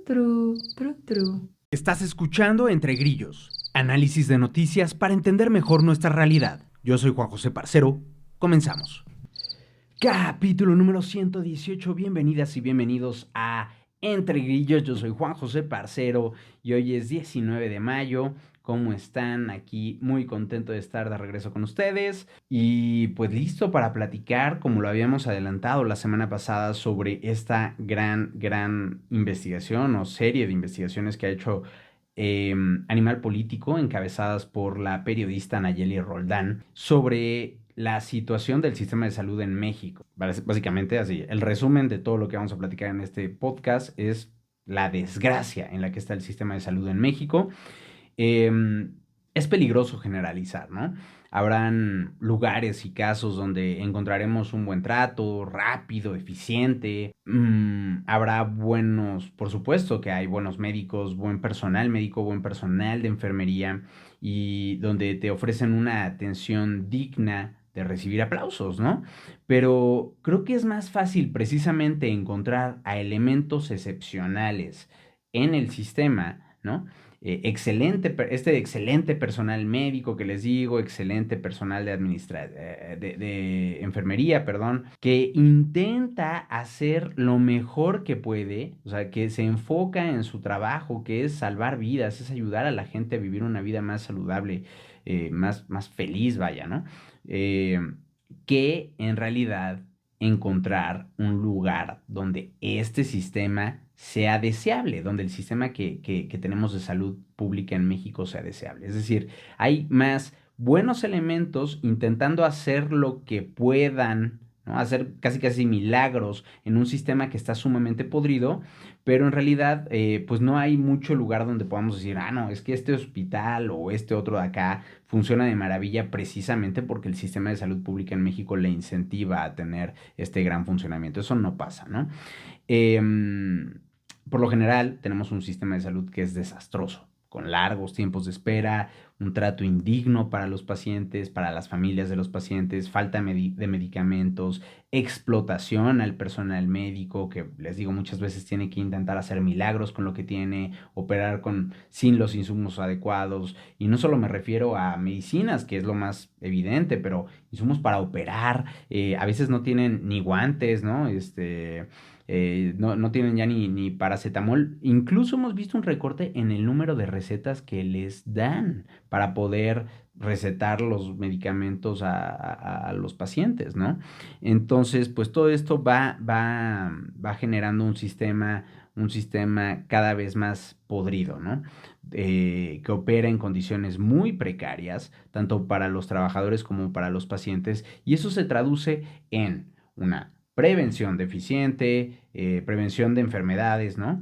Tru. Estás escuchando Entre Grillos, análisis de noticias para entender mejor nuestra realidad. Yo soy Juan José Parcero, comenzamos. Capítulo número 118, bienvenidas y bienvenidos a Entre Grillos, yo soy Juan José Parcero y hoy es 19 de mayo. ¿Cómo están? Aquí muy contento de estar de regreso con ustedes y pues listo para platicar, como lo habíamos adelantado la semana pasada, sobre esta gran investigación o serie de investigaciones que ha hecho Animal Político, encabezadas por la periodista Nayeli Roldán, sobre la situación del sistema de salud en México. Básicamente así, el resumen de todo lo que vamos a platicar en este podcast es la desgracia en la que está el sistema de salud en México. Es peligroso generalizar, ¿no? Habrán lugares y casos donde encontraremos un buen trato, rápido, eficiente. Habrá buenos, por supuesto que hay buenos médicos, buen personal médico, buen personal de enfermería y donde te ofrecen una atención digna de recibir aplausos, ¿no? Pero creo que es más fácil precisamente encontrar a elementos excepcionales en el sistema, ¿no? Este excelente personal médico que les digo, excelente personal de enfermería, perdón, que intenta hacer lo mejor que puede, o sea, que se enfoca en su trabajo, que es salvar vidas, es ayudar a la gente a vivir una vida más saludable, más feliz, vaya, ¿no? Eh, que en realidad encontrar un lugar donde este sistema sea deseable, donde el sistema que tenemos de salud pública en México sea deseable. Es decir, hay más buenos elementos intentando hacer lo que puedan, ¿no? Hacer casi milagros en un sistema que está sumamente podrido, pero en realidad pues no hay mucho lugar donde podamos decir, no, es que este hospital o este otro de acá funciona de maravilla precisamente porque el sistema de salud pública en México le incentiva a tener este gran funcionamiento. Eso no pasa, ¿no? Eh, por lo general, tenemos un sistema de salud que es desastroso, con largos tiempos de espera, un trato indigno para los pacientes, para las familias de los pacientes, falta de medicamentos, explotación al personal médico, que les digo muchas veces tiene que intentar hacer milagros con lo que tiene, operar sin los insumos adecuados. Y no solo me refiero a medicinas, que es lo más evidente, pero insumos para operar, a veces no tienen ni guantes, ¿no? No tienen ya ni paracetamol. Incluso hemos visto un recorte en el número de recetas que les dan para poder recetar los medicamentos a los pacientes, ¿no? Entonces, pues todo esto va generando un sistema cada vez más podrido, ¿no? Que opera en condiciones muy precarias, tanto para los trabajadores como para los pacientes, y eso se traduce en una prevención deficiente, prevención de enfermedades, ¿no?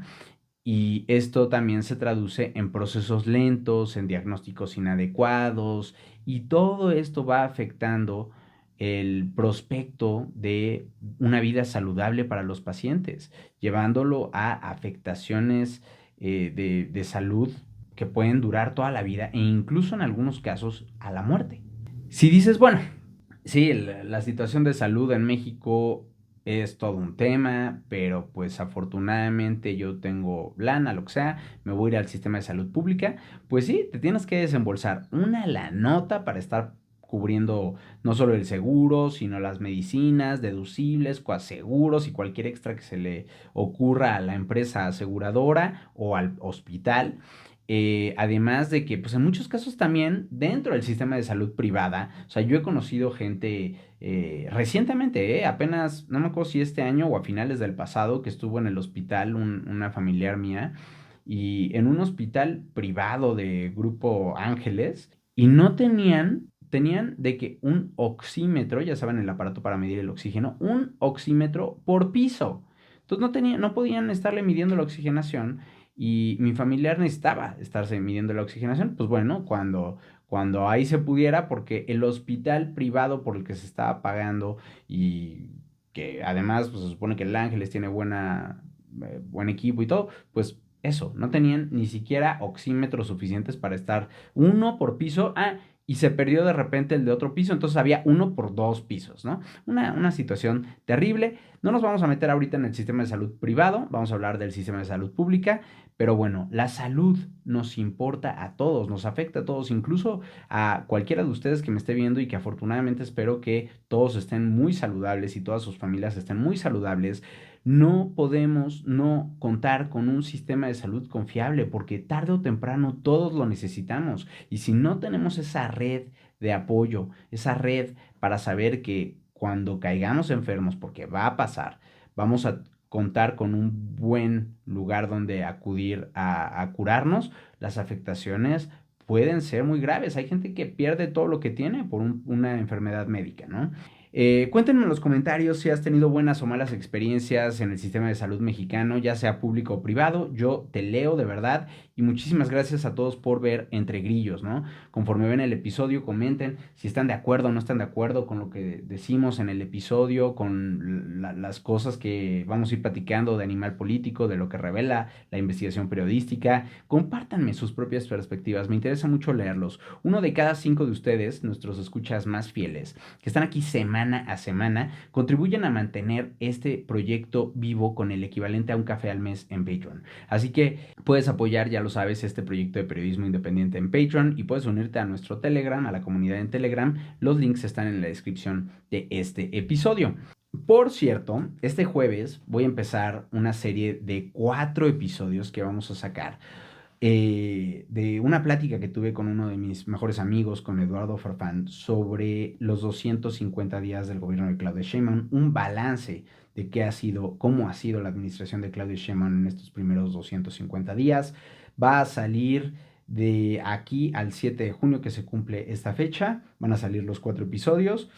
Y esto también se traduce en procesos lentos, en diagnósticos inadecuados, y todo esto va afectando el prospecto de una vida saludable para los pacientes, llevándolo a afectaciones de salud que pueden durar toda la vida e incluso en algunos casos a la muerte. Si dices, bueno, sí, la situación de salud en México es todo un tema, pero pues afortunadamente yo tengo lana, lo que sea, me voy a ir al sistema de salud pública. Pues sí, te tienes que desembolsar una lanota para estar cubriendo no solo el seguro, sino las medicinas, deducibles, coaseguros y cualquier extra que se le ocurra a la empresa aseguradora o al hospital. Además de que, pues en muchos casos también dentro del sistema de salud privada, o sea, yo he conocido gente recientemente, apenas, no me acuerdo si este año o a finales del pasado, que estuvo en el hospital una familiar mía, y en un hospital privado de Grupo Ángeles, y no tenían de que un oxímetro, ya saben, el aparato para medir el oxígeno, un oxímetro por piso. Entonces no podían estarle midiendo la oxigenación y mi familiar necesitaba estarse midiendo la oxigenación. Pues bueno, cuando ahí se pudiera, porque el hospital privado por el que se estaba pagando y que además pues, se supone que el Ángeles tiene buen equipo y todo, pues eso, no tenían ni siquiera oxímetros suficientes para estar uno por piso. y se perdió de repente el de otro piso, entonces había uno por dos pisos, ¿no? Una situación terrible. No nos vamos a meter ahorita en el sistema de salud privado, vamos a hablar del sistema de salud pública, pero bueno, la salud nos importa a todos, nos afecta a todos, incluso a cualquiera de ustedes que me esté viendo y que afortunadamente espero que todos estén muy saludables y todas sus familias estén muy saludables. No podemos no contar con un sistema de salud confiable porque tarde o temprano todos lo necesitamos. Y si no tenemos esa red de apoyo, esa red para saber que cuando caigamos enfermos, porque va a pasar, vamos a contar con un buen lugar donde acudir a curarnos, las afectaciones pueden ser muy graves. Hay gente que pierde todo lo que tiene por una enfermedad médica, ¿no? Cuéntenme en los comentarios si has tenido buenas o malas experiencias en el sistema de salud mexicano, ya sea público o privado. Yo te leo de verdad y muchísimas gracias a todos por ver Entre Grillos, ¿no? Conforme ven el episodio, comenten si están de acuerdo o no están de acuerdo con lo que decimos en el episodio, con las cosas que vamos a ir platicando de Animal Político, de lo que revela la investigación periodística. Compártanme sus propias perspectivas, me interesa mucho leerlos. Uno de cada 5 de ustedes, nuestros escuchas más fieles, que están aquí semana a semana, contribuyen a mantener este proyecto vivo con el equivalente a un café al mes en Patreon. Así que puedes apoyar, ya lo sabes, este proyecto de periodismo independiente en Patreon y puedes unirte a nuestro Telegram, a la comunidad en Telegram. Los links están en la descripción de este episodio. Por cierto, este jueves voy a empezar una serie de 4 episodios que vamos a sacar de una plática que tuve con uno de mis mejores amigos, con Eduardo Farfán, sobre los 250 días del gobierno de Claudia Sheinbaum, un balance de qué ha sido, cómo ha sido la administración de Claudia Sheinbaum en estos primeros 250 días. Va a salir de aquí al 7 de junio que se cumple esta fecha, van a salir los 4 episodios.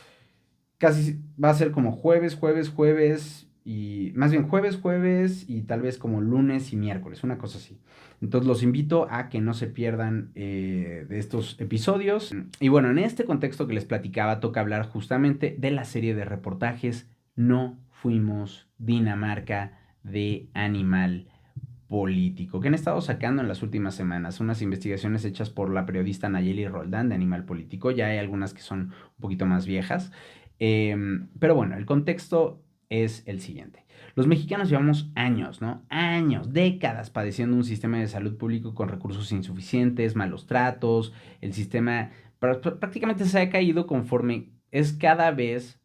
Casi va a ser como jueves y más bien jueves y tal vez como lunes y miércoles, una cosa así. Entonces los invito a que no se pierdan de estos episodios. Y bueno, en este contexto que les platicaba, toca hablar justamente de la serie de reportajes No Fuimos Dinamarca de Animal Político, que han estado sacando en las últimas semanas, unas investigaciones hechas por la periodista Nayeli Roldán de Animal Político. Ya hay algunas que son un poquito más viejas. Pero bueno, el contexto es el siguiente. Los mexicanos llevamos años, ¿no? Años, décadas padeciendo un sistema de salud público con recursos insuficientes, malos tratos. El sistema prácticamente se ha caído conforme es cada vez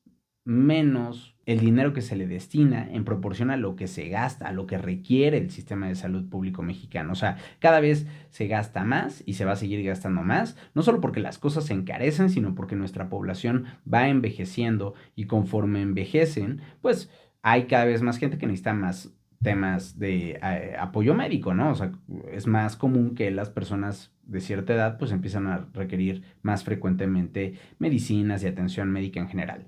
menos el dinero que se le destina en proporción a lo que se gasta, a lo que requiere el sistema de salud público mexicano. O sea, cada vez se gasta más y se va a seguir gastando más, no solo porque las cosas se encarecen, sino porque nuestra población va envejeciendo y conforme envejecen, pues hay cada vez más gente que necesita más temas de apoyo médico, ¿no? O sea, es más común que las personas de cierta edad pues empiezan a requerir más frecuentemente medicinas y atención médica en general.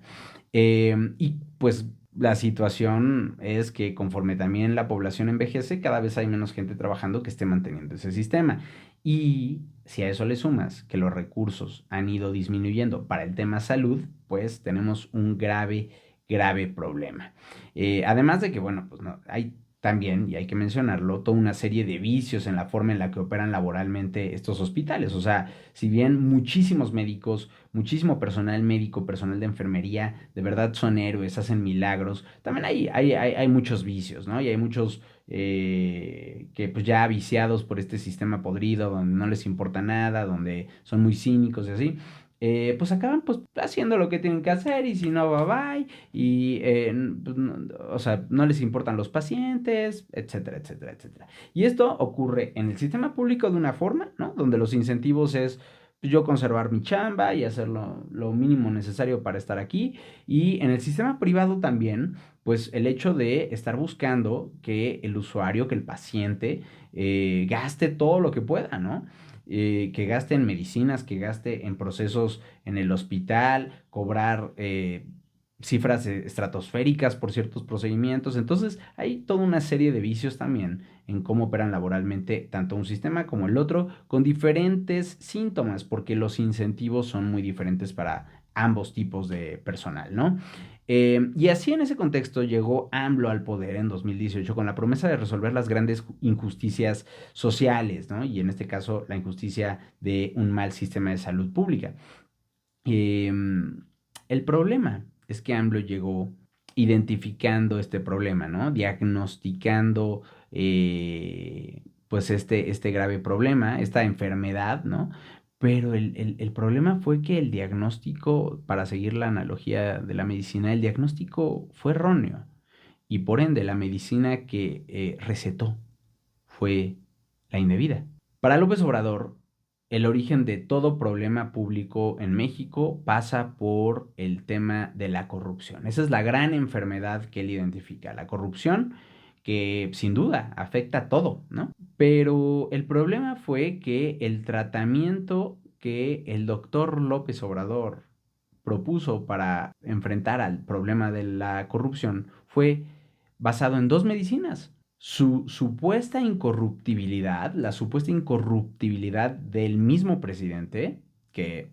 Y pues la situación es que conforme también la población envejece, cada vez hay menos gente trabajando que esté manteniendo ese sistema. Y si a eso le sumas que los recursos han ido disminuyendo para el tema salud, pues tenemos un grave, grave problema. Además de que, bueno, pues no, hay también, y hay que mencionarlo, toda una serie de vicios en la forma en la que operan laboralmente estos hospitales. O sea, si bien muchísimos médicos, muchísimo personal médico, personal de enfermería, de verdad son héroes, hacen milagros, también hay muchos vicios, ¿no? Y hay muchos que pues ya viciados por este sistema podrido, donde no les importa nada, donde son muy cínicos y así. Pues acaban pues haciendo lo que tienen que hacer y si no, bye bye y pues, no, o sea, no les importan los pacientes, etcétera, etcétera, etcétera. Y esto ocurre en el sistema público de una forma, ¿no? Donde los incentivos es pues, yo conservar mi chamba y hacer lo mínimo necesario para estar aquí. Y en el sistema privado también, pues el hecho de estar buscando que el usuario, que el paciente, gaste todo lo que pueda, ¿no? Que gaste en medicinas, que gaste en procesos en el hospital, cobrar cifras estratosféricas por ciertos procedimientos. Entonces, hay toda una serie de vicios también en cómo operan laboralmente tanto un sistema como el otro, con diferentes síntomas, porque los incentivos son muy diferentes para ambos tipos de personal, ¿no? Y así en ese contexto llegó AMLO al poder en 2018 con la promesa de resolver las grandes injusticias sociales, ¿no? Y en este caso la injusticia de un mal sistema de salud pública. Eh, el problema es que AMLO llegó identificando este problema, ¿no? Diagnosticando pues este grave problema, esta enfermedad, ¿no? Pero el problema fue que el diagnóstico, para seguir la analogía de la medicina, el diagnóstico fue erróneo y por ende la medicina que recetó fue la indebida. Para López Obrador, el origen de todo problema público en México pasa por el tema de la corrupción. Esa es la gran enfermedad que él identifica, la corrupción que sin duda afecta a todo, ¿no? Pero el problema fue que el tratamiento que el doctor López Obrador propuso para enfrentar al problema de la corrupción fue basado en dos medicinas. Su supuesta incorruptibilidad, la supuesta incorruptibilidad del mismo presidente, que,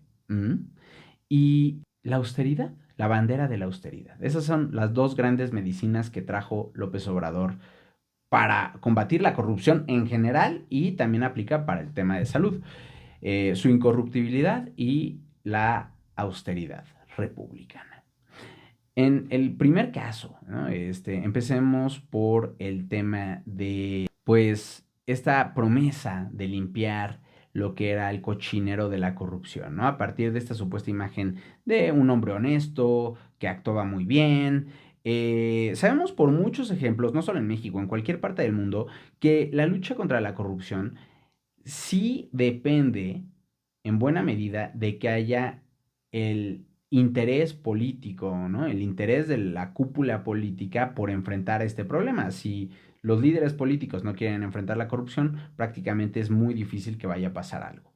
y la austeridad, la bandera de la austeridad. Esas son las dos grandes medicinas que trajo López Obrador para combatir la corrupción en general y también aplica para el tema de salud. Su incorruptibilidad y la austeridad republicana. En el primer caso, ¿no? Empecemos por el tema de, pues, esta promesa de limpiar lo que era el cochinero de la corrupción, ¿no? A partir de esta supuesta imagen de un hombre honesto, que actuaba muy bien. Sabemos por muchos ejemplos, no solo en México, en cualquier parte del mundo, que la lucha contra la corrupción sí depende en buena medida de que haya el interés político, ¿no? El interés de la cúpula política por enfrentar este problema. Si los líderes políticos no quieren enfrentar la corrupción, prácticamente es muy difícil que vaya a pasar algo.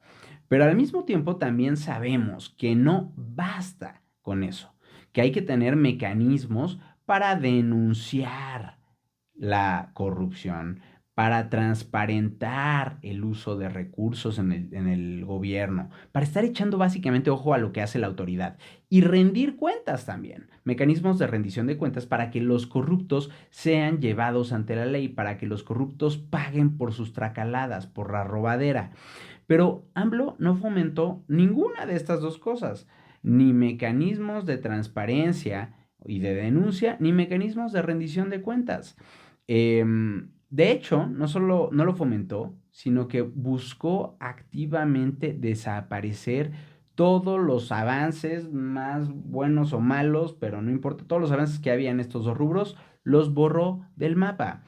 Pero al mismo tiempo también sabemos que no basta con eso, que hay que tener mecanismos para denunciar la corrupción, para transparentar el uso de recursos en el gobierno, para estar echando básicamente ojo a lo que hace la autoridad y rendir cuentas también, mecanismos de rendición de cuentas para que los corruptos sean llevados ante la ley, para que los corruptos paguen por sus tracaladas, por la robadera. Pero AMLO no fomentó ninguna de estas dos cosas, ni mecanismos de transparencia y de denuncia, ni mecanismos de rendición de cuentas. De hecho, no solo no lo fomentó, sino que buscó activamente desaparecer todos los avances, más buenos o malos, pero no importa, todos los avances que había en estos dos rubros, los borró del mapa.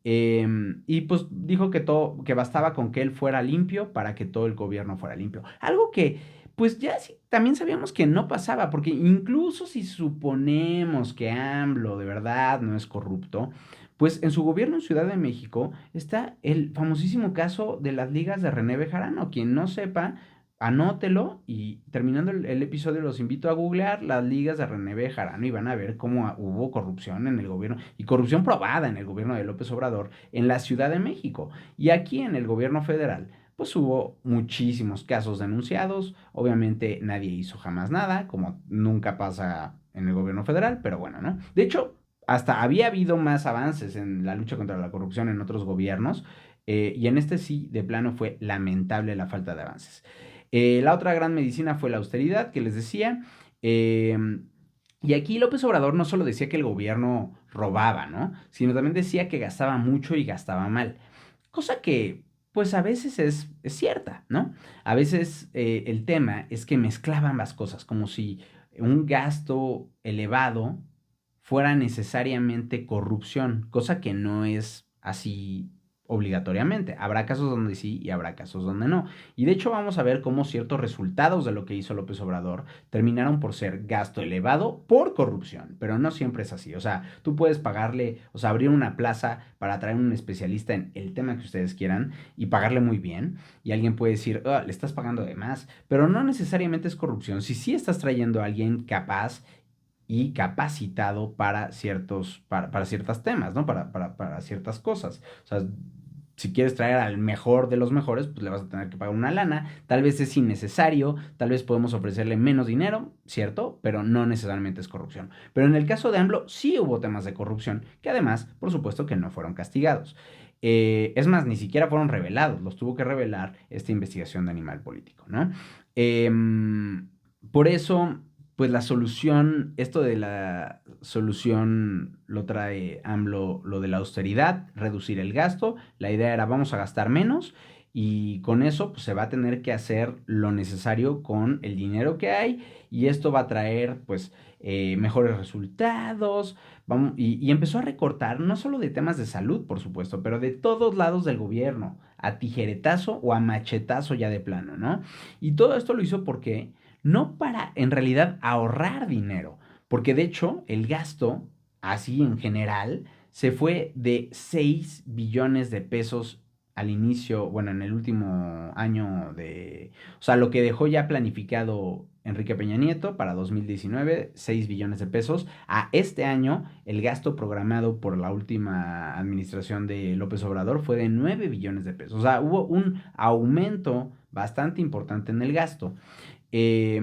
Y pues dijo que todo, que bastaba con que él fuera limpio para que todo el gobierno fuera limpio. Algo que, pues ya sí, también sabíamos que no pasaba, porque incluso si suponemos que AMLO de verdad no es corrupto, pues en su gobierno en Ciudad de México está el famosísimo caso de las ligas de René Bejarano. Quien no sepa, anótelo y terminando el episodio los invito a googlear las ligas de René Bejarano y van a ver cómo hubo corrupción en el gobierno y corrupción probada en el gobierno de López Obrador en la Ciudad de México. Y aquí en el gobierno federal, pues hubo muchísimos casos denunciados. Obviamente nadie hizo jamás nada, como nunca pasa en el gobierno federal, pero bueno, ¿no? De hecho, hasta había habido más avances en la lucha contra la corrupción en otros gobiernos, y en este sí, de plano, fue lamentable la falta de avances. La otra gran medicina fue la austeridad, que les decía. eh, y aquí López Obrador no solo decía que el gobierno robaba, ¿no? Sino también decía que gastaba mucho y gastaba mal. Cosa que, pues a veces es cierta, ¿no? A veces el tema es que mezclaba ambas cosas, como si un gasto elevado fuera necesariamente corrupción, cosa que no es así obligatoriamente. Habrá casos donde sí y habrá casos donde no. Y de hecho vamos a ver cómo ciertos resultados de lo que hizo López Obrador terminaron por ser gasto elevado por corrupción, pero no siempre es así. O sea, tú puedes pagarle, o sea, abrir una plaza para traer un especialista en el tema que ustedes quieran y pagarle muy bien. Y alguien puede decir, "Ah, le estás pagando de más", pero no necesariamente es corrupción. Si sí estás trayendo a alguien capaz y capacitado para ciertos temas, ¿no? Para ciertas cosas. O sea, si quieres traer al mejor de los mejores, pues le vas a tener que pagar una lana. Tal vez es innecesario, tal vez podemos ofrecerle menos dinero, ¿cierto? Pero no necesariamente es corrupción. Pero en el caso de AMLO sí hubo temas de corrupción, que además, por supuesto, que no fueron castigados. Es más, ni siquiera fueron revelados, los tuvo que revelar esta investigación de Animal Político, ¿no? Por eso, pues la solución, esto de la solución lo trae AMLO, lo de la austeridad, reducir el gasto. La idea era vamos a gastar menos y con eso pues, se va a tener que hacer lo necesario con el dinero que hay y esto va a traer pues mejores resultados. Y empezó a recortar no solo de temas de salud, por supuesto, pero de todos lados del gobierno, a tijeretazo o a machetazo ya de plano, ¿no? Y todo esto lo hizo porque no para en realidad ahorrar dinero, porque de hecho el gasto, así en general, se fue de 6 billones de pesos al inicio, bueno, en el último año de, o sea, lo que dejó ya planificado Enrique Peña Nieto para 2019, 6 billones de pesos. A este año, el gasto programado por la última administración de López Obrador fue de 9 billones de pesos. O sea, hubo un aumento bastante importante en el gasto. Eh,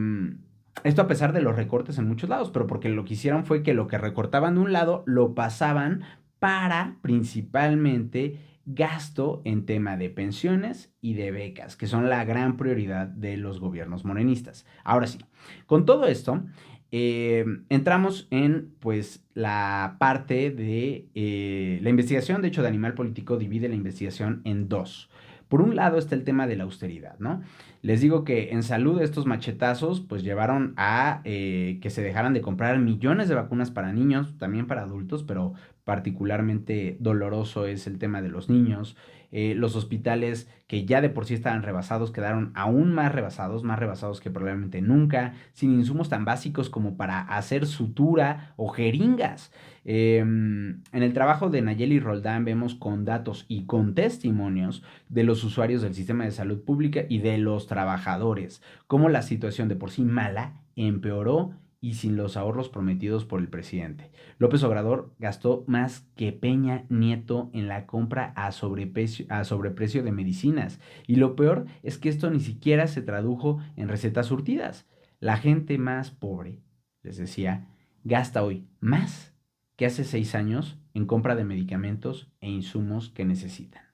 Esto a pesar de los recortes en muchos lados, pero porque lo que hicieron fue que lo que recortaban de un lado lo pasaban para principalmente gasto en tema de pensiones y de becas, que son la gran prioridad de los gobiernos morenistas. Ahora sí, con todo esto, entramos en pues la parte de la investigación. De hecho, de Animal Político divide la investigación en dos. Por un lado está el tema de la austeridad, ¿no? Les digo que en salud estos machetazos pues llevaron a que se dejaran de comprar millones de vacunas para niños, también para adultos, pero particularmente doloroso es el tema de los niños. Los hospitales que ya de por sí estaban rebasados quedaron aún más rebasados que probablemente nunca, sin insumos tan básicos como para hacer sutura o jeringas. En el trabajo de Nayeli Roldán vemos con datos y con testimonios de los usuarios del sistema de salud pública y de los trabajadores, cómo la situación de por sí mala empeoró y sin los ahorros prometidos por el presidente. López Obrador gastó más que Peña Nieto en la compra a sobreprecio de medicinas. Y lo peor es que esto ni siquiera se tradujo en recetas surtidas. La gente más pobre, les decía, gasta hoy más que hace 6 años en compra de medicamentos e insumos que necesitan.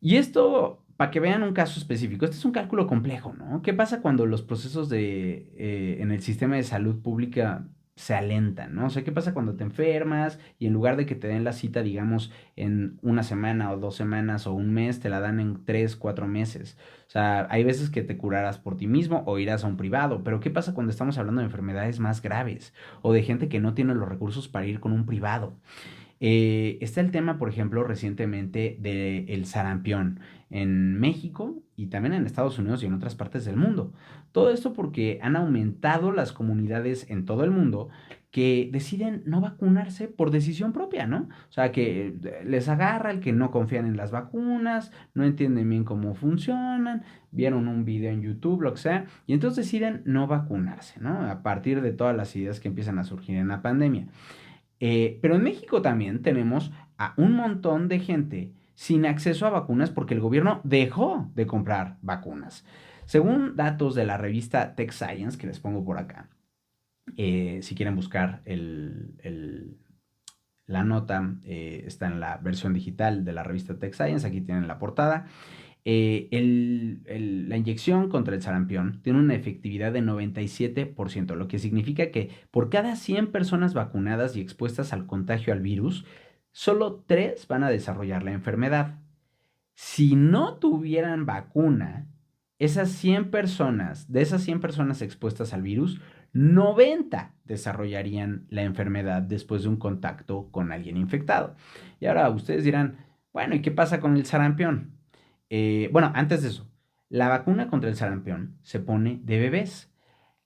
Y esto, para que vean un caso específico, este es un cálculo complejo, ¿no? ¿Qué pasa cuando los procesos en el sistema de salud pública se alentan, ¿no? O sea, ¿qué pasa cuando te enfermas y en lugar de que te den la cita, digamos, en una semana o 2 semanas o un mes, te la dan en 3, 4 meses? O sea, hay veces que te curarás por ti mismo o irás a un privado, pero ¿qué pasa cuando estamos hablando de enfermedades más graves o de gente que no tiene los recursos para ir con un privado? Está el tema, por ejemplo, recientemente del sarampión en México y también en Estados Unidos y en otras partes del mundo. Todo esto porque han aumentado las comunidades en todo el mundo que deciden no vacunarse por decisión propia, ¿no? O sea, que les agarra el que no confían en las vacunas, no entienden bien cómo funcionan, vieron un video en YouTube, lo que sea, y entonces deciden no vacunarse, ¿no? A partir de todas las ideas que empiezan a surgir en la pandemia. Pero en México también tenemos a un montón de gente sin acceso a vacunas porque el gobierno dejó de comprar vacunas. Según datos de la revista Tech Science, que les pongo por acá, si quieren buscar la nota, está en la versión digital de la revista Tech Science, aquí tienen la portada. La inyección contra el sarampión tiene una efectividad de 97%, lo que significa que por cada 100 personas vacunadas y expuestas al contagio al virus, solo 3 van a desarrollar la enfermedad. Si no tuvieran vacuna, de esas 100 personas expuestas al virus, 90 desarrollarían la enfermedad después de un contacto con alguien infectado. Y ahora ustedes dirán, bueno, ¿y qué pasa con el sarampión? Bueno, antes de eso, la vacuna contra el sarampión se pone de bebés.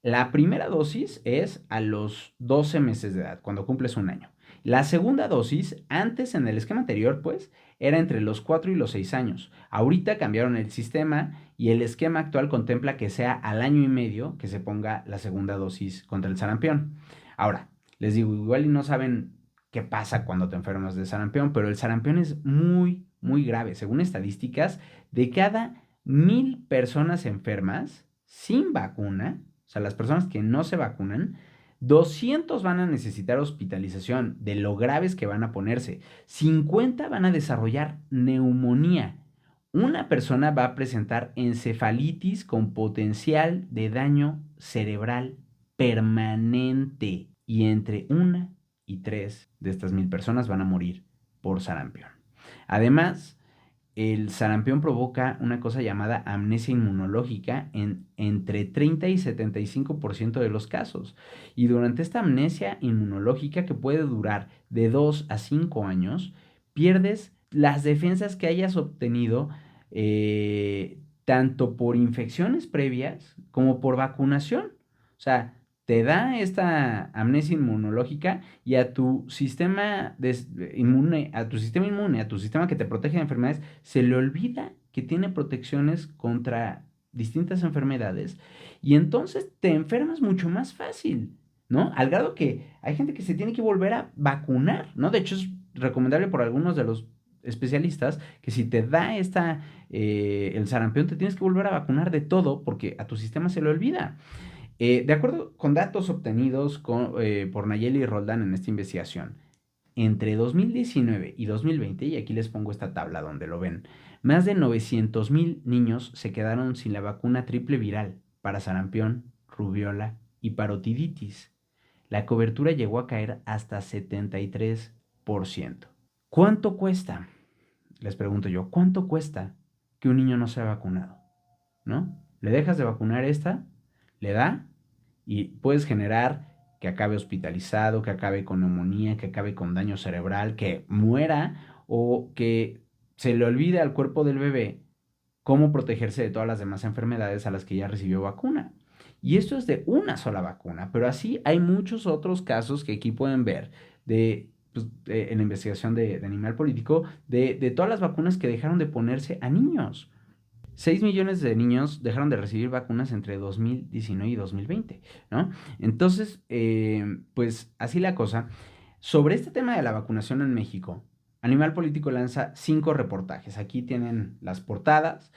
La primera dosis es a los 12 meses de edad, cuando cumples un año. La segunda dosis, antes en el esquema anterior, pues, era entre los 4 y los 6 años. Ahorita cambiaron el sistema y el esquema actual contempla que sea al año y medio que se ponga la segunda dosis contra el sarampión. Ahora, les digo, igual y no saben qué pasa cuando te enfermas de sarampión, pero el sarampión es muy, muy grave. Según estadísticas, de cada 1,000 personas enfermas sin vacuna, o sea, las personas que no se vacunan, 200 van a necesitar hospitalización de lo graves que van a ponerse. 50 van a desarrollar neumonía. Una persona va a presentar encefalitis con potencial de daño cerebral permanente. Y entre 1 y 3 de estas 1,000 personas van a morir por sarampión. Además, el sarampión provoca una cosa llamada amnesia inmunológica en entre 30 y 75% de los casos. Y durante esta amnesia inmunológica, que puede durar de 2 a 5 años, pierdes las defensas que hayas obtenido tanto por infecciones previas como por vacunación. O sea, te da esta amnesia inmunológica y a tu sistema inmune, a tu sistema inmune, a tu sistema que te protege de enfermedades, se le olvida que tiene protecciones contra distintas enfermedades y entonces te enfermas mucho más fácil, ¿no? Al grado que hay gente que se tiene que volver a vacunar, ¿no? De hecho, es recomendable por algunos de los especialistas que si te da el sarampión, te tienes que volver a vacunar de todo porque a tu sistema se le olvida. De acuerdo con datos obtenidos por Nayeli Roldán en esta investigación, entre 2019 y 2020, y aquí les pongo esta tabla donde lo ven, más de 900,000 niños se quedaron sin la vacuna triple viral para sarampión, rubiola y parotiditis. La cobertura llegó a caer hasta 73%. ¿Cuánto cuesta? Les pregunto yo, ¿cuánto cuesta que un niño no sea vacunado? ¿No? ¿Le dejas de vacunar esta? ¿Le da? Y puedes generar que acabe hospitalizado, que acabe con neumonía, que acabe con daño cerebral, que muera o que se le olvide al cuerpo del bebé cómo protegerse de todas las demás enfermedades a las que ya recibió vacuna. Y esto es de una sola vacuna, pero así hay muchos otros casos que aquí pueden ver en la investigación de Animal Político de todas las vacunas que dejaron de ponerse a niños. 6 millones de niños dejaron de recibir vacunas entre 2019 y 2020, ¿no? Entonces, pues así la cosa. Sobre este tema de la vacunación en México, Animal Político lanza 5 reportajes. Aquí tienen las portadas.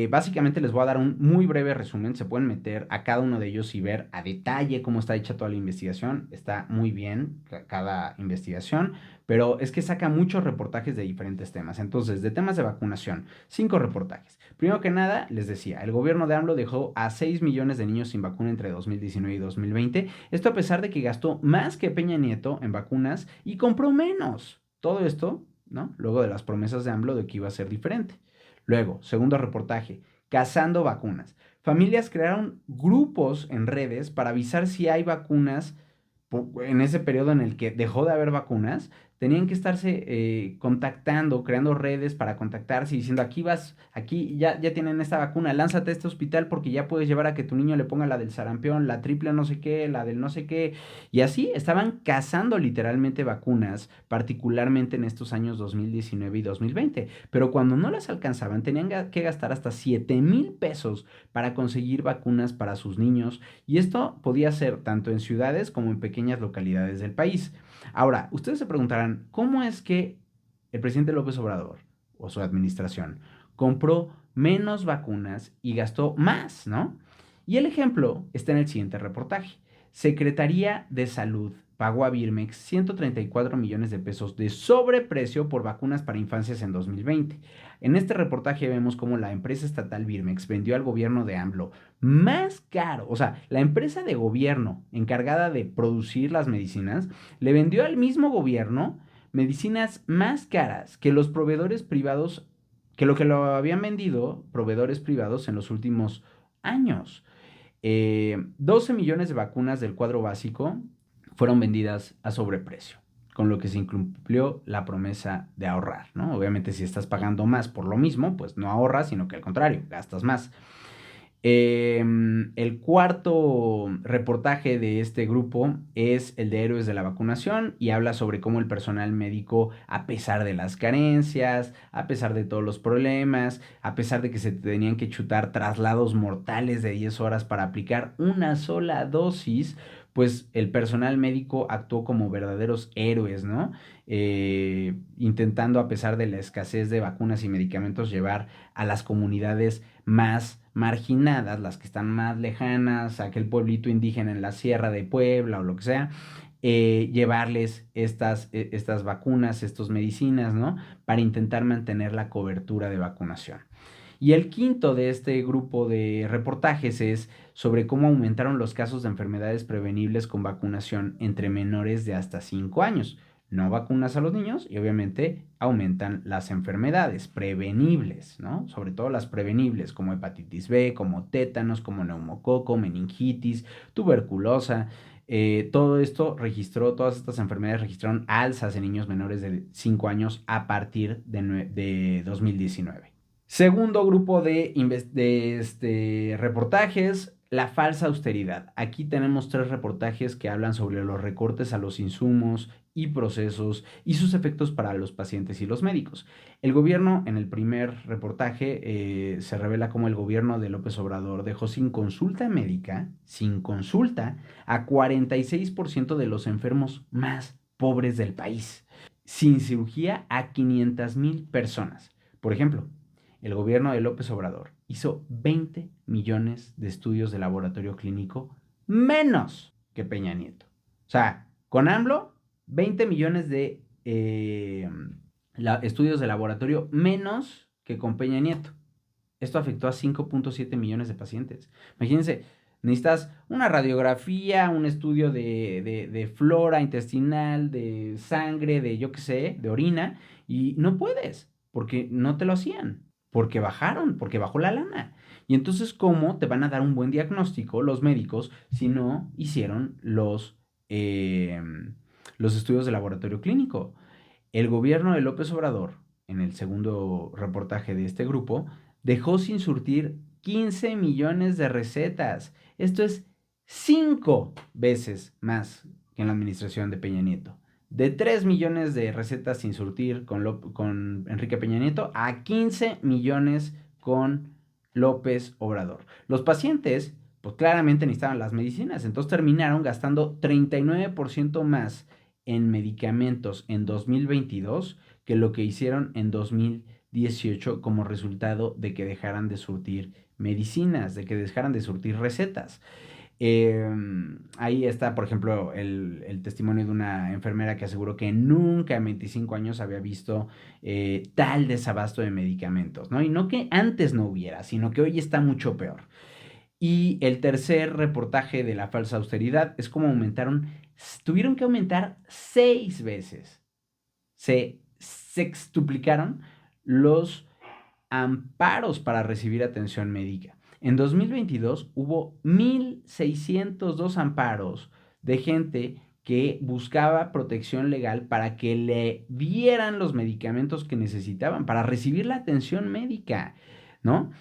Básicamente les voy a dar un muy breve resumen. Se pueden meter a cada uno de ellos y ver a detalle cómo está hecha toda la investigación. Está muy bien cada investigación, pero es que saca muchos reportajes de diferentes temas. Entonces, de temas de vacunación, 5 reportajes. Primero que nada, les decía, el gobierno de AMLO dejó a 6 millones de niños sin vacuna entre 2019 y 2020. Esto a pesar de que gastó más que Peña Nieto en vacunas y compró menos. Todo esto, ¿no? Luego de las promesas de AMLO de que iba a ser diferente. Luego, segundo reportaje, cazando vacunas. Familias crearon grupos en redes para avisar si hay vacunas en ese periodo en el que dejó de haber vacunas. Tenían que estarse contactando, creando redes para contactarse y diciendo, aquí vas, aquí ya tienen esta vacuna, lánzate a este hospital porque ya puedes llevar a que tu niño le ponga la del sarampión, la triple no sé qué, la del no sé qué. Y así estaban cazando literalmente vacunas, particularmente en estos años 2019 y 2020. Pero cuando no las alcanzaban, tenían que gastar hasta 7,000 pesos para conseguir vacunas para sus niños. Y esto podía ser tanto en ciudades como en pequeñas localidades del país. Ahora, ustedes se preguntarán, ¿cómo es que el presidente López Obrador o su administración compró menos vacunas y gastó más, ¿no? Y el ejemplo está en el siguiente reportaje. Secretaría de Salud pagó a Birmex 134 millones de pesos de sobreprecio por vacunas para infancias en 2020. En este reportaje vemos cómo la empresa estatal Birmex vendió al gobierno de AMLO más caro, o sea, la empresa de gobierno encargada de producir las medicinas le vendió al mismo gobierno medicinas más caras que los proveedores privados, que lo habían vendido proveedores privados en los últimos años. 12 millones de vacunas del cuadro básico fueron vendidas a sobreprecio, con lo que se incumplió la promesa de ahorrar, ¿no? Obviamente, si estás pagando más por lo mismo, pues no ahorras, sino que al contrario, gastas más. El cuarto reportaje de este grupo es el de Héroes de la Vacunación y habla sobre cómo el personal médico, a pesar de las carencias, a pesar de todos los problemas, a pesar de que se tenían que chutar traslados mortales de 10 horas para aplicar una sola dosis, pues el personal médico actuó como verdaderos héroes, ¿no? Intentando, a pesar de la escasez de vacunas y medicamentos, llevar a las comunidades más marginadas, las que están más lejanas, aquel pueblito indígena en la Sierra de Puebla o lo que sea, llevarles estas vacunas, estas medicinas, ¿no? Para intentar mantener la cobertura de vacunación. Y el quinto de este grupo de reportajes es sobre cómo aumentaron los casos de enfermedades prevenibles con vacunación entre menores de hasta 5 años. No vacunas a los niños y obviamente aumentan las enfermedades prevenibles, ¿no? Sobre todo las prevenibles como hepatitis B, como tétanos, como neumococo, meningitis, tuberculosa. Todo esto registró, todas estas enfermedades registraron alzas en niños menores de 5 años a partir de 2019. Segundo grupo de reportajes, la falsa austeridad. Aquí tenemos 3 reportajes que hablan sobre los recortes a los insumos y procesos y sus efectos para los pacientes y los médicos. El gobierno, en el primer reportaje, se revela cómo el gobierno de López Obrador dejó sin consulta médica, sin consulta, a 46% de los enfermos más pobres del país. Sin cirugía a 500,000 personas. Por ejemplo, el gobierno de López Obrador hizo 20 millones de estudios de laboratorio clínico menos que Peña Nieto. O sea, con AMLO, 20 millones de estudios de laboratorio menos que con Peña Nieto. Esto afectó a 5.7 millones de pacientes. Imagínense, necesitas una radiografía, un estudio de flora intestinal, de sangre, de yo qué sé, de orina, y no puedes, porque no te lo hacían, porque bajaron, porque bajó la lana. Y entonces, ¿cómo te van a dar un buen diagnóstico los médicos si no hicieron los estudios de laboratorio clínico? El gobierno de López Obrador, en el segundo reportaje de este grupo, dejó sin surtir 15 millones de recetas. Esto es 5 veces más que en la administración de Peña Nieto. De 3 millones de recetas sin surtir con Enrique Peña Nieto a 15 millones con López Obrador. Los pacientes, pues claramente necesitaban las medicinas, entonces terminaron gastando 39% más en medicamentos en 2022 que lo que hicieron en 2018 como resultado de que dejaran de surtir medicinas, de que dejaran de surtir recetas. Ahí está, por ejemplo, el testimonio de una enfermera que aseguró que nunca en 25 años había visto tal desabasto de medicamentos, ¿no? Y no que antes no hubiera, sino que hoy está mucho peor. Y el tercer reportaje de la falsa austeridad es cómo tuvieron que aumentar 6 veces. Se sextuplicaron los amparos para recibir atención médica. En 2022 hubo 1,602 amparos de gente que buscaba protección legal para que le dieran los medicamentos que necesitaban, para recibir la atención médica, ¿no?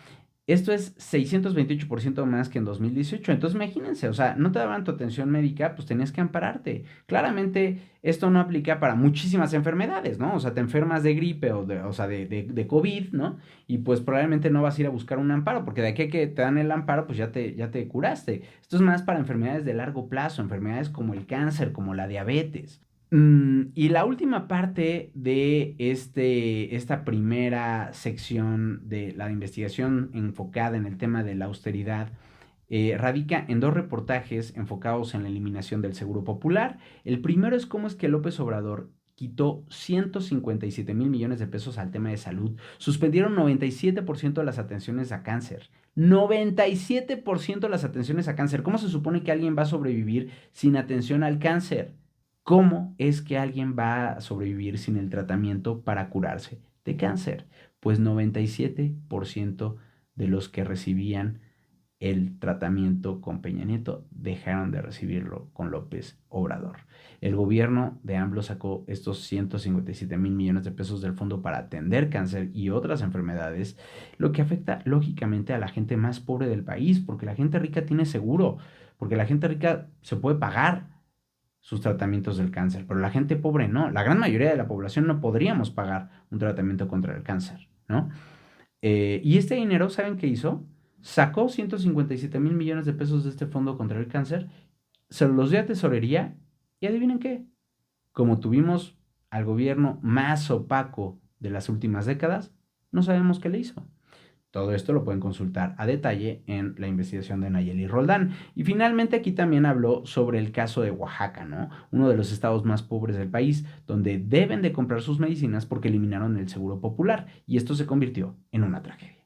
Esto es 628% más que en 2018. Entonces, imagínense, o sea, no te daban tu atención médica, pues tenías que ampararte. Claramente, esto no aplica para muchísimas enfermedades, ¿no? O sea, te enfermas de gripe o sea, de COVID, ¿no? Y pues probablemente no vas a ir a buscar un amparo, porque de aquí a que te dan el amparo, pues ya te curaste. Esto es más para enfermedades de largo plazo, enfermedades como el cáncer, como la diabetes. Y la última parte de esta primera sección de la investigación enfocada en el tema de la austeridad radica en 2 reportajes enfocados en la eliminación del seguro popular. El primero es cómo es que López Obrador quitó 157 mil millones de pesos al tema de salud, suspendieron 97% de las atenciones a cáncer. 97% de las atenciones a cáncer. ¿Cómo se supone que alguien va a sobrevivir sin atención al cáncer? ¿Cómo es que alguien va a sobrevivir sin el tratamiento para curarse de cáncer? Pues 97% de los que recibían el tratamiento con Peña Nieto dejaron de recibirlo con López Obrador. El gobierno de AMLO sacó estos 157 mil millones de pesos del fondo para atender cáncer y otras enfermedades, lo que afecta lógicamente a la gente más pobre del país, porque la gente rica tiene seguro, porque la gente rica se puede pagar sus tratamientos del cáncer, pero la gente pobre no. La gran mayoría de la población no podríamos pagar un tratamiento contra el cáncer, ¿no? Y este dinero, ¿saben qué hizo? Sacó 157 mil millones de pesos de este fondo contra el cáncer, se los dio a tesorería y adivinen qué, como tuvimos al gobierno más opaco de las últimas décadas, no sabemos qué le hizo. Todo esto lo pueden consultar a detalle en la investigación de Nayeli Roldán. Y finalmente aquí también habló sobre el caso de Oaxaca, ¿no? Uno de los estados más pobres del país, donde deben de comprar sus medicinas porque eliminaron el seguro popular y esto se convirtió en una tragedia.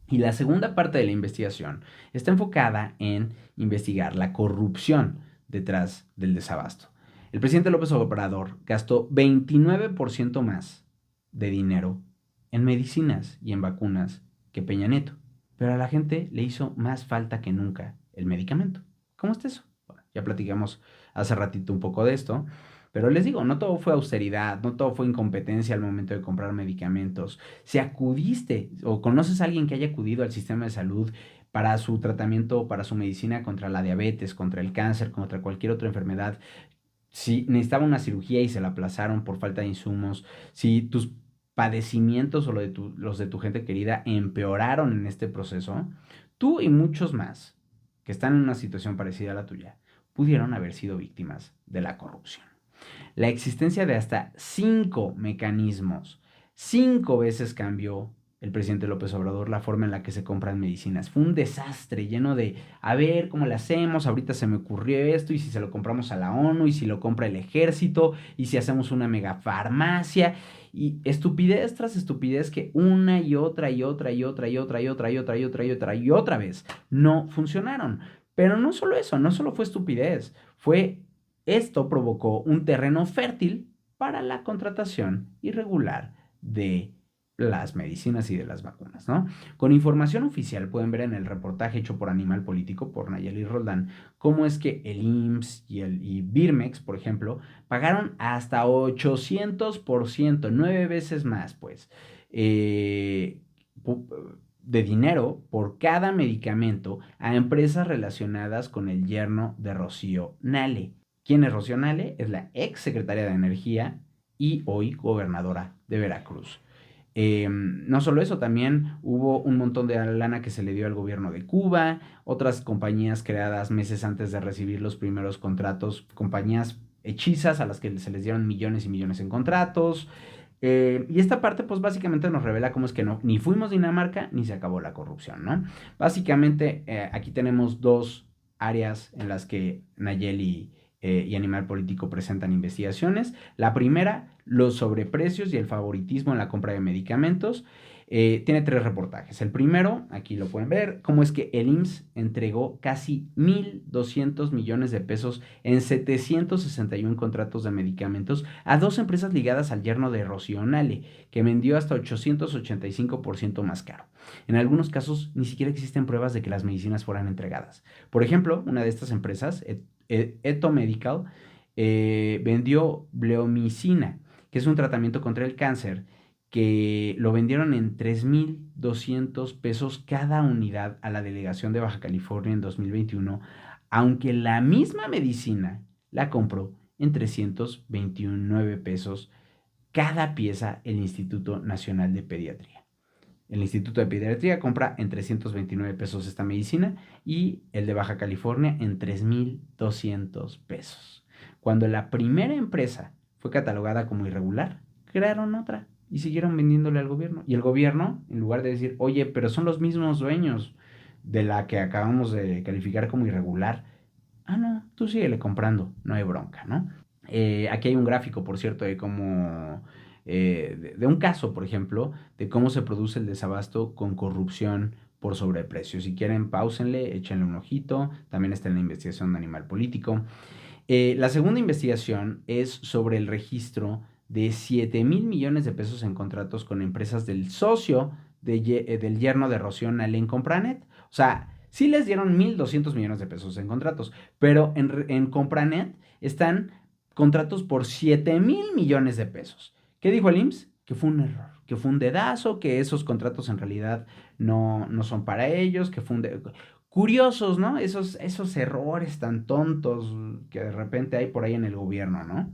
Y la segunda parte de la investigación está enfocada en investigar la corrupción detrás del desabasto. El presidente López Obrador gastó 29% más de dinero en medicinas y en vacunas que Peña Nieto. Pero a la gente le hizo más falta que nunca el medicamento. ¿Cómo está eso? Bueno, ya platicamos hace ratito un poco de esto. Pero les digo, no todo fue austeridad, no todo fue incompetencia al momento de comprar medicamentos. Si acudiste o conoces a alguien que haya acudido al sistema de salud para su tratamiento, para su medicina contra la diabetes, contra el cáncer, contra cualquier otra enfermedad, si necesitaba una cirugía y se la aplazaron por falta de insumos, si tus padecimientos o los de tu gente querida empeoraron en este proceso, tú y muchos más que están en una situación parecida a la tuya pudieron haber sido víctimas de la corrupción. La existencia de hasta 5 mecanismos, 5 veces cambió el presidente López Obrador la forma en la que se compran medicinas. Fue un desastre lleno de, a ver, ¿cómo le hacemos? Ahorita se me ocurrió esto, y si se lo compramos a la ONU, y si lo compra el ejército, y si hacemos una megafarmacia, y estupidez tras estupidez que una y otra y otra y otra y otra y otra y otra y otra y otra y otra vez no funcionaron. Pero no solo eso, no solo fue estupidez, esto provocó un terreno fértil para la contratación irregular de las medicinas y de las vacunas, ¿no? Con información oficial pueden ver en el reportaje hecho por Animal Político, por Nayeli Roldán, cómo es que el IMSS y Birmex, por ejemplo, pagaron hasta 800%, 9 veces más, pues, de dinero por cada medicamento a empresas relacionadas con el yerno de Rocío Nale. ¿Quién es Rocío Nale? Es la ex secretaria de Energía y hoy gobernadora de Veracruz. No solo eso, también hubo un montón de lana que se le dio al gobierno de Cuba, otras compañías creadas meses antes de recibir los primeros contratos, compañías hechizas a las que se les dieron millones y millones en contratos. Y esta parte pues básicamente nos revela cómo es que no, ni fuimos Dinamarca ni se acabó la corrupción, ¿no? Básicamente aquí tenemos dos áreas en las que Nayeli y Animal Político presentan investigaciones. La primera, los sobreprecios y el favoritismo en la compra de medicamentos. Tiene 3 reportajes. El primero, aquí lo pueden ver, cómo es que el IMSS entregó casi 1.200 millones de pesos en 761 contratos de medicamentos a 2 empresas ligadas al yerno de Rocío Nale, que vendió hasta 885% más caro. En algunos casos ni siquiera existen pruebas de que las medicinas fueran entregadas. Por ejemplo, una de estas empresas, Eto Medical, vendió bleomicina, que es un tratamiento contra el cáncer, que lo vendieron en 3.200 pesos cada unidad a la delegación de Baja California en 2021, aunque la misma medicina la compró en 329 pesos cada pieza el Instituto Nacional de Pediatría. El Instituto de Pediatría compra en 329 pesos esta medicina y el de Baja California en 3.200 pesos. Cuando la primera empresa fue catalogada como irregular, crearon otra y siguieron vendiéndole al gobierno. Y el gobierno, en lugar de decir, oye, pero son los mismos dueños de la que acabamos de calificar como irregular, no, tú síguele comprando, no hay bronca, ¿no? Aquí hay un gráfico, por cierto, de cómo, de un caso, por ejemplo, de cómo se produce el desabasto con corrupción por sobreprecio. Si quieren, páusenle, échenle un ojito. También está en la investigación de Animal Político. La segunda investigación es sobre el registro de 7.000 millones de pesos en contratos con empresas del socio del yerno de Rocío Nale en Compranet. O sea, sí les dieron 1.200 millones de pesos en contratos, pero en Compranet están contratos por 7.000 millones de pesos. ¿Qué dijo el IMSS? Que fue un error, que fue un dedazo, que esos contratos en realidad no son para ellos, que fue curiosos, ¿no? Esos errores tan tontos que de repente hay por ahí en el gobierno, ¿no?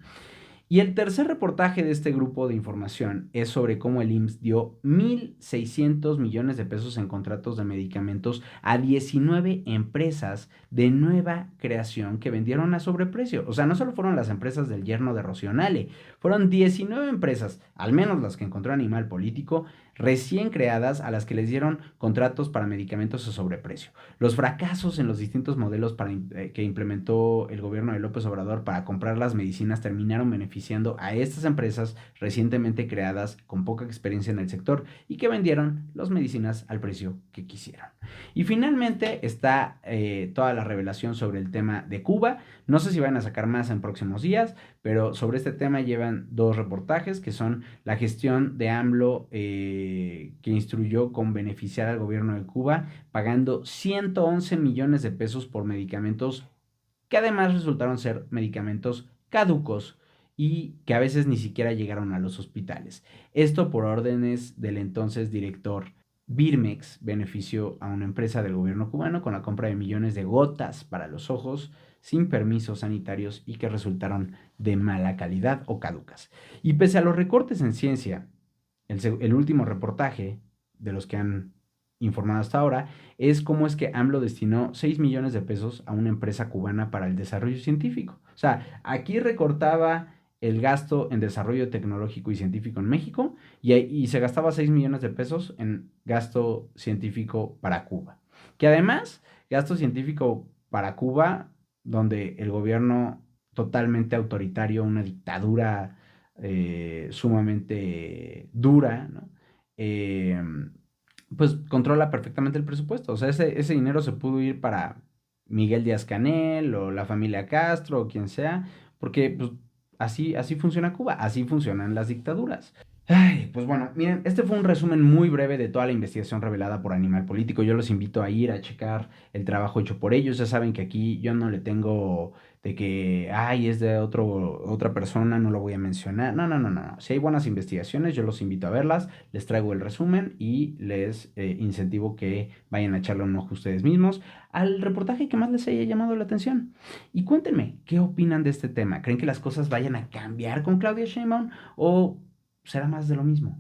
Y el tercer reportaje de este grupo de información es sobre cómo el IMSS dio 1.600 millones de pesos en contratos de medicamentos a 19 empresas de nueva creación que vendieron a sobreprecio. O sea, no solo fueron las empresas del yerno de Rocío Nale, fueron 19 empresas, al menos las que encontró Animal Político, recién creadas a las que les dieron contratos para medicamentos a sobreprecio. Los fracasos en los distintos modelos que implementó el gobierno de López Obrador para comprar las medicinas terminaron beneficiando a estas empresas recientemente creadas con poca experiencia en el sector y que vendieron las medicinas al precio que quisieron. Y finalmente está toda la revelación sobre el tema de Cuba. No sé si van a sacar más en próximos días, pero sobre este tema llevan dos reportajes que son la gestión de AMLO que instruyó con beneficiar al gobierno de Cuba pagando 111 millones de pesos por medicamentos que además resultaron ser medicamentos caducos y que a veces ni siquiera llegaron a los hospitales. Esto por órdenes del entonces director Birmex benefició a una empresa del gobierno cubano con la compra de millones de gotas para los ojos sin permisos sanitarios y que resultaron de mala calidad o caducas. Y pese a los recortes en ciencia, el último reportaje de los que han informado hasta ahora es cómo es que AMLO destinó 6 millones de pesos a una empresa cubana para el desarrollo científico. O sea, aquí recortaba el gasto en desarrollo tecnológico y científico en México y se gastaba 6 millones de pesos en gasto científico para Cuba. Que además, gasto científico para Cuba, donde el gobierno totalmente autoritario, una dictadura sumamente dura, ¿no? Eh, pues controla perfectamente el presupuesto. O sea, ese dinero se pudo ir para Miguel Díaz Canel o la familia Castro o quien sea, porque pues, así funciona Cuba, así funcionan las dictaduras. Ay, pues bueno, miren, este fue un resumen muy breve de toda la investigación revelada por Animal Político. Yo los invito a ir a checar el trabajo hecho por ellos. Ya saben que aquí yo no le tengo de que, ay, es de otra persona, no lo voy a mencionar. No, no, no, no, no. Si hay buenas investigaciones, yo los invito a verlas, les traigo el resumen y les incentivo que vayan a echarle un ojo ustedes mismos al reportaje que más les haya llamado la atención. Y cuéntenme, ¿qué opinan de este tema? ¿Creen que las cosas vayan a cambiar con Claudia Sheinbaum o será más de lo mismo?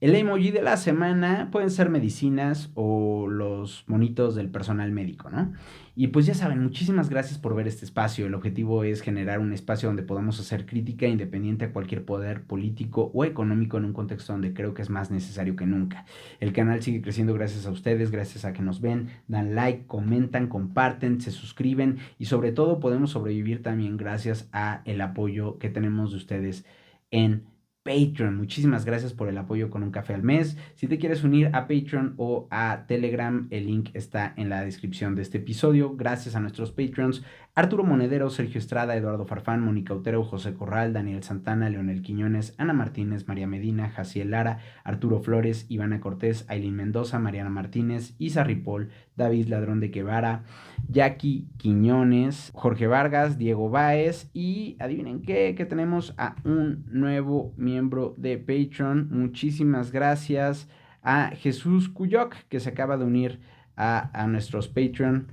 El emoji de la semana pueden ser medicinas o los monitos del personal médico, ¿no? Y pues ya saben, muchísimas gracias por ver este espacio. El objetivo es generar un espacio donde podamos hacer crítica independiente a cualquier poder político o económico en un contexto donde creo que es más necesario que nunca. El canal sigue creciendo gracias a ustedes, gracias a que nos ven, dan like, comentan, comparten, se suscriben y sobre todo podemos sobrevivir también gracias a el apoyo que tenemos de ustedes en Patreon. Muchísimas gracias por el apoyo con un café al mes. Si te quieres unir a Patreon o a Telegram, el link está en la descripción de este episodio. Gracias a nuestros Patreons: Arturo Monedero, Sergio Estrada, Eduardo Farfán, Mónica Utero, José Corral, Daniel Santana, Leonel Quiñones, Ana Martínez, María Medina, Jaciel Lara, Arturo Flores, Ivana Cortés, Aileen Mendoza, Mariana Martínez, Isa Ripoll, David Ladrón de Guevara, Jackie Quiñones, Jorge Vargas, Diego Báez y adivinen qué, que tenemos a un nuevo miembro de Patreon. Muchísimas gracias a Jesús Cuyoc, que se acaba de unir a nuestros Patreon.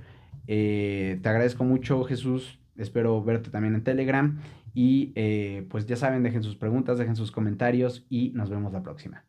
Te agradezco mucho, Jesús. Espero verte también en Telegram. Y pues ya saben, dejen sus preguntas, dejen sus comentarios y nos vemos la próxima.